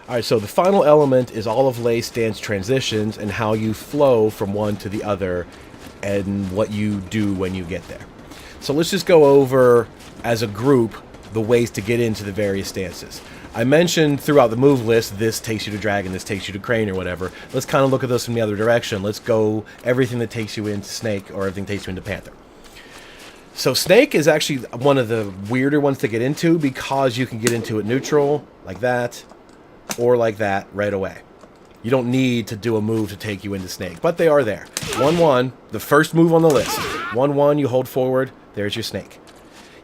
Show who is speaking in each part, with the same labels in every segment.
Speaker 1: Alright, so the final element is all of Lei's stance transitions and how you flow from one to the other and what you do when you get there. So let's just go over, as a group, the ways to get into the various stances. I mentioned throughout the move list, this takes you to Dragon, this takes you to Crane, or whatever. Let's kind of look at this from the other direction. Let's go everything that takes you into Snake, or everything takes you into Panther. So Snake is actually one of the weirder ones to get into, because you can get into it neutral, like that, or like that, right away. You don't need to do a move to take you into Snake, but they are there. 1-1, the first move on the list. 1-1, you hold forward, there's your Snake.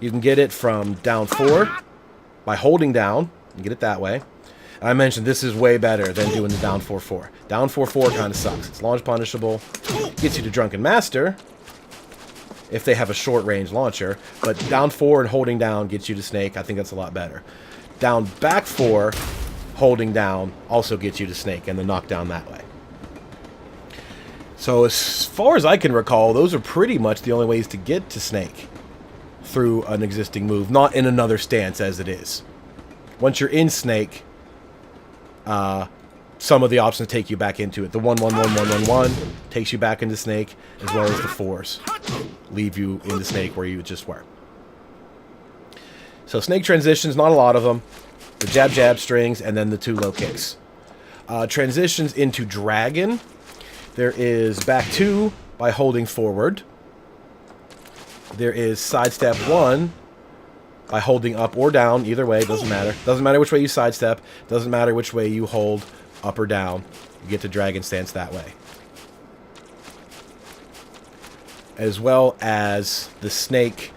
Speaker 1: You can get it from down 4 by holding down. You get it that way. I mentioned this is way better than doing the down 4-4. Down 4-4 kind of sucks. It's launch punishable. Gets you to Drunken Master if they have a short range launcher. But down 4 and holding down gets you to Snake. I think that's a lot better. Down back 4, holding down also gets you to Snake and the knockdown that way. So as far as I can recall, those are pretty much the only ways to get to Snake through an existing move, not in another stance as it is. Once you're in Snake, some of the options take you back into it. The 1-1-1-1-1-1 takes you back into Snake, as well as the 4s leave you into Snake where you just were. So Snake transitions, not a lot of them. The jab-jab strings, and then the 2 low kicks. Transitions into Dragon. There is back 2 by holding forward. There is sidestep 1 by holding up or down. Either way, doesn't matter. Doesn't matter which way you sidestep. Doesn't matter which way you hold up or down. You get to Dragon stance that way. As well as the Snake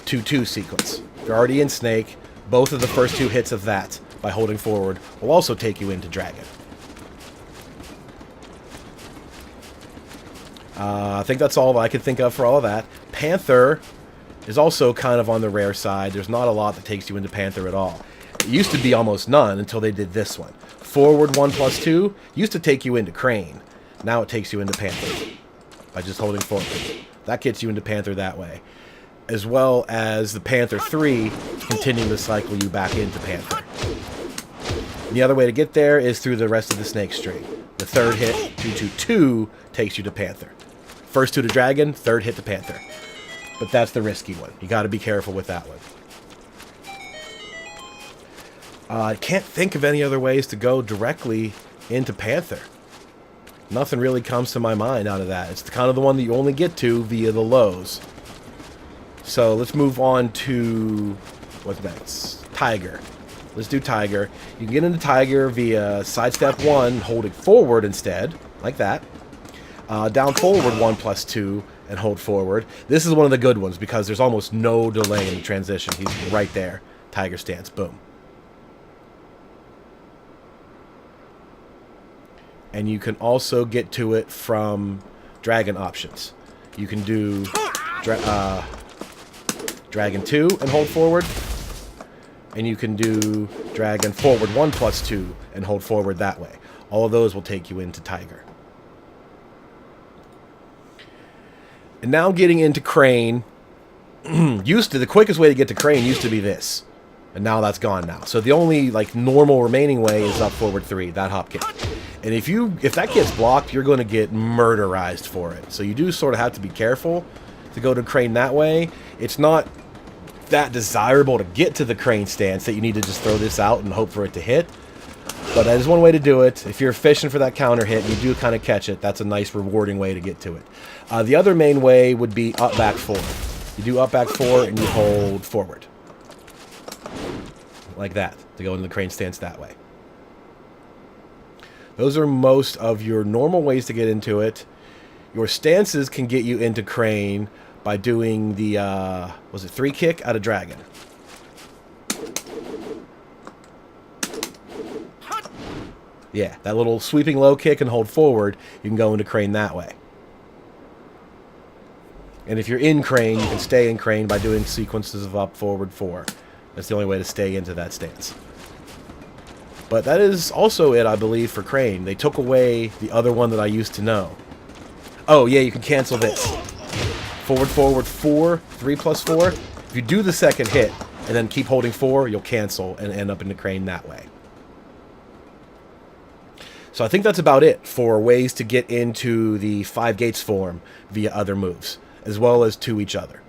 Speaker 1: 2-2 sequence. If you're already in Snake, both of the first 2 hits of that by holding forward will also take you into Dragon. I think that's all I could think of for all of that. Panther is also kind of on the rare side. There's not a lot that takes you into Panther at all. It used to be almost none until they did this one. Forward 1+2 used to take you into Crane. Now it takes you into Panther by just holding forward. That gets you into Panther that way. As well as the Panther 3 continuing to cycle you back into Panther. And the other way to get there is through the rest of the Snake string. The third hit, 2-2-2, takes you to Panther. First 2 to Dragon, third hit to Panther. But that's the risky one. You got to be careful with that one. I can't think of any other ways to go directly into Panther. Nothing really comes to my mind out of that. It's kind of the one that you only get to via the lows. So let's move on to, what's next? Tiger. Let's do Tiger. You can get into Tiger via sidestep 1, holding forward instead, like that. Down forward 1+2 and hold forward. This is one of the good ones because there's almost no delay in the transition. He's right there. Tiger stance. Boom. And you can also get to it from Dragon options. You can do Dragon 2 and hold forward. And you can do Dragon forward 1+2 and hold forward that way. All of those will take you into Tiger. And now getting into Crane. The quickest way to get to Crane used to be this. And now that's gone now. So the only normal remaining way is up forward 3, that hop kick. And if that gets blocked, you're going to get murderized for it. So you do sort of have to be careful to go to Crane that way. It's not that desirable to get to the Crane stance that you need to just throw this out and hope for it to hit. But that is one way to do it. If you're fishing for that counter hit and you do kind of catch it, that's a nice rewarding way to get to it. The other main way would be up back 4. You do up back 4 and you hold forward. Like that, to go into the Crane stance that way. Those are most of your normal ways to get into it. Your stances can get you into Crane by doing the, was it 3 kick out of Dragon? Yeah, that little sweeping low kick and hold forward, you can go into Crane that way. And if you're in Crane, you can stay in Crane by doing sequences of up, forward, 4. That's the only way to stay into that stance. But that is also it, I believe, for Crane. They took away the other one that I used to know. Oh, yeah, you can cancel this. Forward, forward, 4, 3+4. If you do the second hit and then keep holding 4, you'll cancel and end up in the Crane that way. So I think that's about it for ways to get into the 5 gates form via other moves, as well as to each other.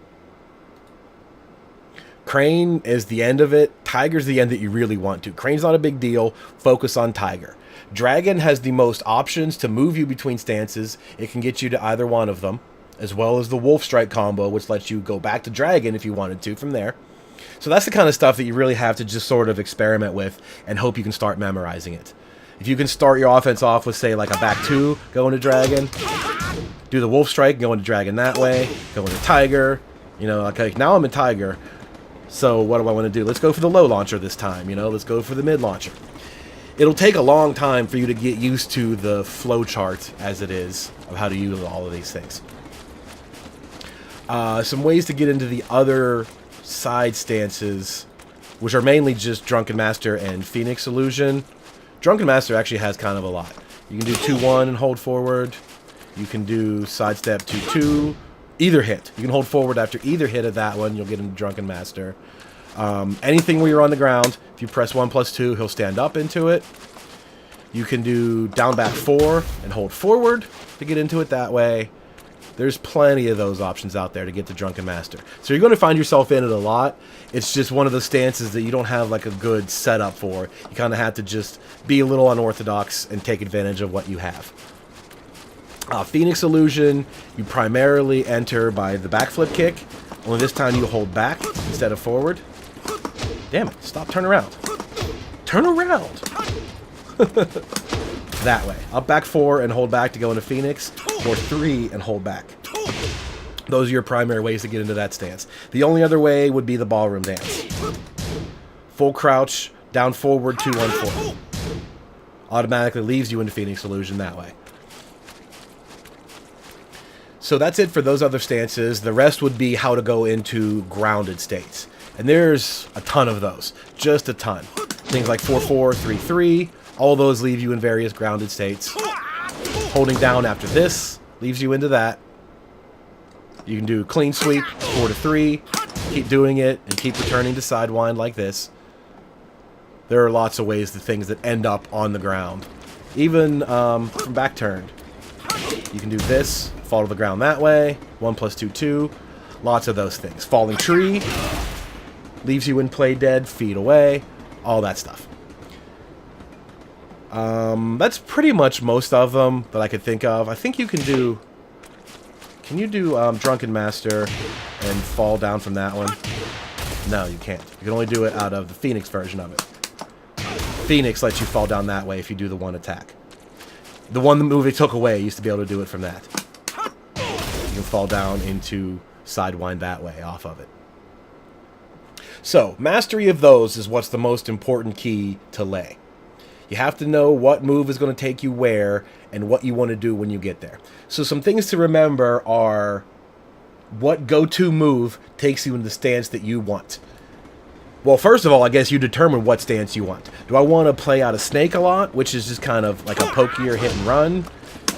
Speaker 1: Crane is the end of it. Tiger's the end that you really want to. Crane's not a big deal. Focus on Tiger. Dragon has the most options to move you between stances. It can get you to either one of them, as well as the Wolf Strike combo, which lets you go back to Dragon if you wanted to from there. So that's the kind of stuff that you really have to just sort of experiment with and hope you can start memorizing it. If you can start your offense off with, say, like a back 2 going to Dragon, do the Wolf Strike, go into Dragon that way, go into Tiger. You know, okay, now I'm in Tiger. So what do I want to do? Let's go for the low launcher this time, you know, let's go for the mid launcher. It'll take a long time for you to get used to the flow chart as it is of how to use all of these things. Some ways to get into the other side stances, which are mainly just Drunken Master and Phoenix Illusion. Drunken Master actually has kind of a lot. You can do 2-1 and hold forward. You can do sidestep 2-2. Either hit. You can hold forward after either hit of that one. You'll get into Drunken Master. Anything where you're on the ground, if you press 1+2, he'll stand up into it. You can do down back 4 and hold forward to get into it that way. There's plenty of those options out there to get to Drunken Master. So you're going to find yourself in it a lot. It's just one of those stances that you don't have like a good setup for. You kind of have to just be a little unorthodox and take advantage of what you have. Phoenix Illusion, you primarily enter by the backflip kick. Only this time you hold back instead of forward. Damn it, stop, turn around. Turn around! That way. Up back 4 and hold back to go into Phoenix, or 3 and hold back. Those are your primary ways to get into that stance. The only other way would be the ballroom dance. Full crouch, down forward, 2-1-4. Automatically leaves you into Phoenix Illusion that way. So that's it for those other stances. The rest would be how to go into grounded states. And there's a ton of those. Just a ton. Things like 4-4, 3-3. All those leave you in various grounded states. Holding down after this leaves you into that. You can do clean sweep, 4-3. Keep doing it and keep returning to sidewind like this. There are lots of ways to things that end up on the ground. Even from back turned. You can do this, fall to the ground that way, 1+2-2. Lots of those things. Falling tree leaves you in play dead, feet away, all that stuff. That's pretty much most of them that I could think of. I think you can do... Can you do Drunken Master and fall down from that one? No, you can't. You can only do it out of the Phoenix version of it. Phoenix lets you fall down that way if you do the one attack. The one the movie took away used to be able to do it from that. You can fall down into sidewind that way off of it. So, mastery of those is what's the most important key to Lei. You have to know what move is going to take you where and what you want to do when you get there. So some things to remember are what go-to move takes you in the stance that you want. Well, first of all, I guess you determine what stance you want. Do I want to play out of Snake a lot, which is just kind of like a pokier hit and run?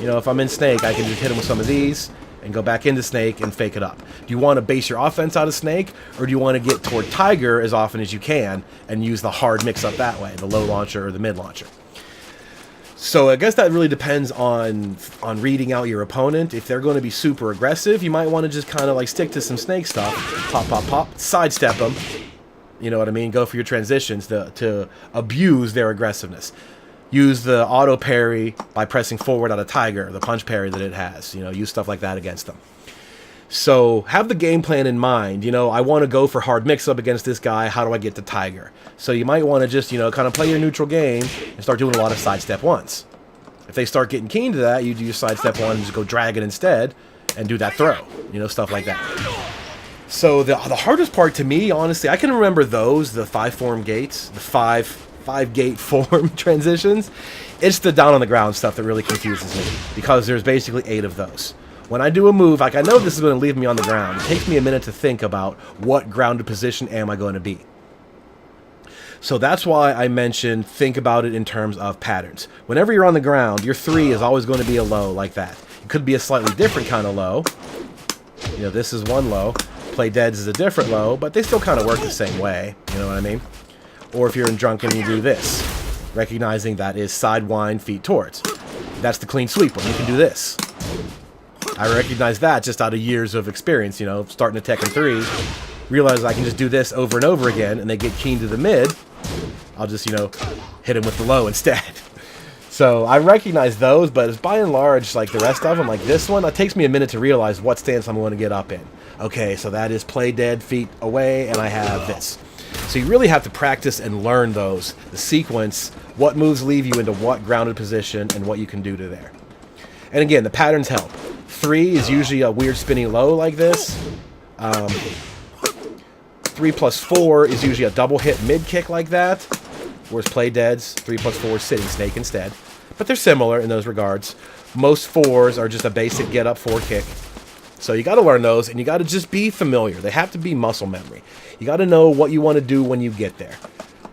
Speaker 1: You know, if I'm in Snake, I can just hit him with some of these and go back into Snake and fake it up. Do you want to base your offense out of Snake, or do you want to get toward Tiger as often as you can and use the hard mix-up that way, the low launcher or the mid launcher? So I guess that really depends on reading out your opponent. If they're going to be super aggressive, you might want to just kind of like stick to some Snake stuff. Pop, pop, pop, sidestep them. You know what I mean? Go for your transitions to abuse their aggressiveness. Use the auto parry by pressing forward out of Tiger, the punch parry that it has. You know, use stuff like that against them. So have the game plan in mind. You know, I want to go for hard mix-up against this guy. How do I get to Tiger? So you might want to just, you know, kind of play your neutral game and start doing a lot of sidestep ones. If they start getting keen to that, you do your sidestep one and just go Dragon instead and do that throw. You know, stuff like that. So the hardest part to me, honestly, I can remember those, the 5-form gates, the 5-gate form transitions. It's the down on the ground stuff that really confuses me because there's basically 8 of those. When I do a move, like I know this is going to leave me on the ground. It takes me a minute to think about what grounded position am I going to be. So that's why I mentioned think about it in terms of patterns. Whenever you're on the ground, your 3 is always going to be a low like that. It could be a slightly different kind of low. You know, this is one low. Play Deads is a different low, but they still kind of work the same way. You know what I mean? Or if you're in Drunken, you do this. recognizing that is sidewind, feet towards. That's the clean sweep one. You can do this. I recognize that just out of years of experience, you know, starting to Tekken 3. Realize I can just do this over and over again, and they get keen to the mid. I'll just, you know, hit him with the low instead. So I recognize those, but by and large, like the rest of them, like this one, it takes me a minute to realize what stance I'm going to get up in. Okay, so that is play dead, feet away, and I have this. So you really have to practice and learn those, the sequence, what moves leave you into what grounded position, and what you can do to there. And again, the patterns help. 3 is usually a weird spinning low like this. 3 plus 4 is usually a double hit mid kick like that. Whereas play deads, 3 plus 4 is sitting snake instead. But they're similar in those regards. Most 4s are just a basic get up 4 kick. So you got to learn those, and you got to just be familiar. They have to be muscle memory. You got to know what you want to do when you get there.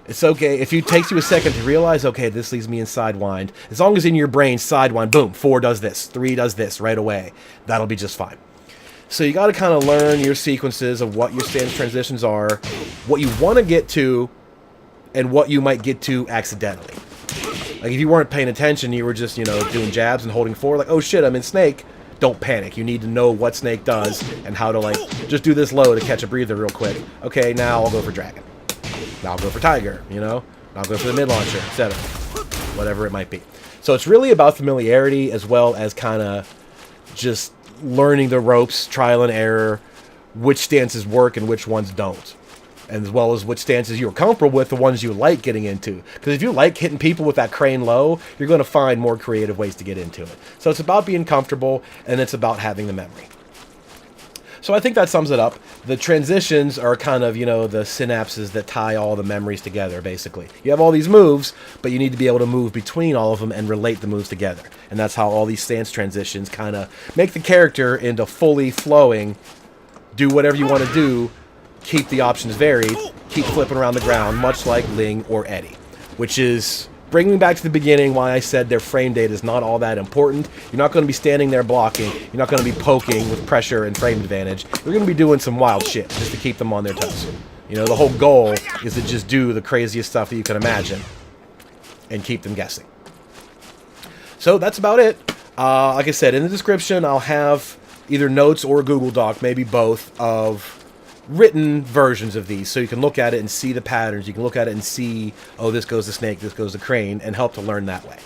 Speaker 1: It's okay if it takes you a second to realize, okay, this leaves me in sidewind. As long as in your brain, sidewind, boom, 4 does this, 3 does this right away. That'll be just fine. So you got to kind of learn your sequences of what your stance transitions are, what you want to get to, and what you might get to accidentally. Like if you weren't paying attention, you were just, you know, doing jabs and holding 4, like, oh shit, I'm in snake. Don't panic. You need to know what snake does and how to, like, just do this low to catch a breather real quick. Okay, now I'll go for dragon. Now I'll go for tiger, you know? I'll go for the mid launcher, etc. Whatever it might be. So it's really about familiarity as well as kind of just learning the ropes, trial and error, which stances work and which ones don't. And as well as which stances you're comfortable with, the ones you like getting into. Because if you like hitting people with that crane low, you're going to find more creative ways to get into it. So it's about being comfortable, and it's about having the memory. So I think that sums it up. The transitions are kind of, you know, the synapses that tie all the memories together, basically. You have all these moves, but you need to be able to move between all of them and relate the moves together. And that's how all these stance transitions kind of make the character into fully flowing, do whatever you want to do, keep the options varied, keep flipping around the ground, much like Ling or Eddie. Which is bringing me back to the beginning why I said their frame data is not all that important. You're not going to be standing there blocking. You're not going to be poking with pressure and frame advantage. You're going to be doing some wild shit just to keep them on their toes. You know, the whole goal is to just do the craziest stuff that you can imagine and keep them guessing. So that's about it. Like I said, in the description, I'll have either notes or a Google Doc, maybe both, of written versions of these, so you can look at it and see the patterns. You can look at it and see, oh, this goes to snake, this goes to crane, and help to learn that way.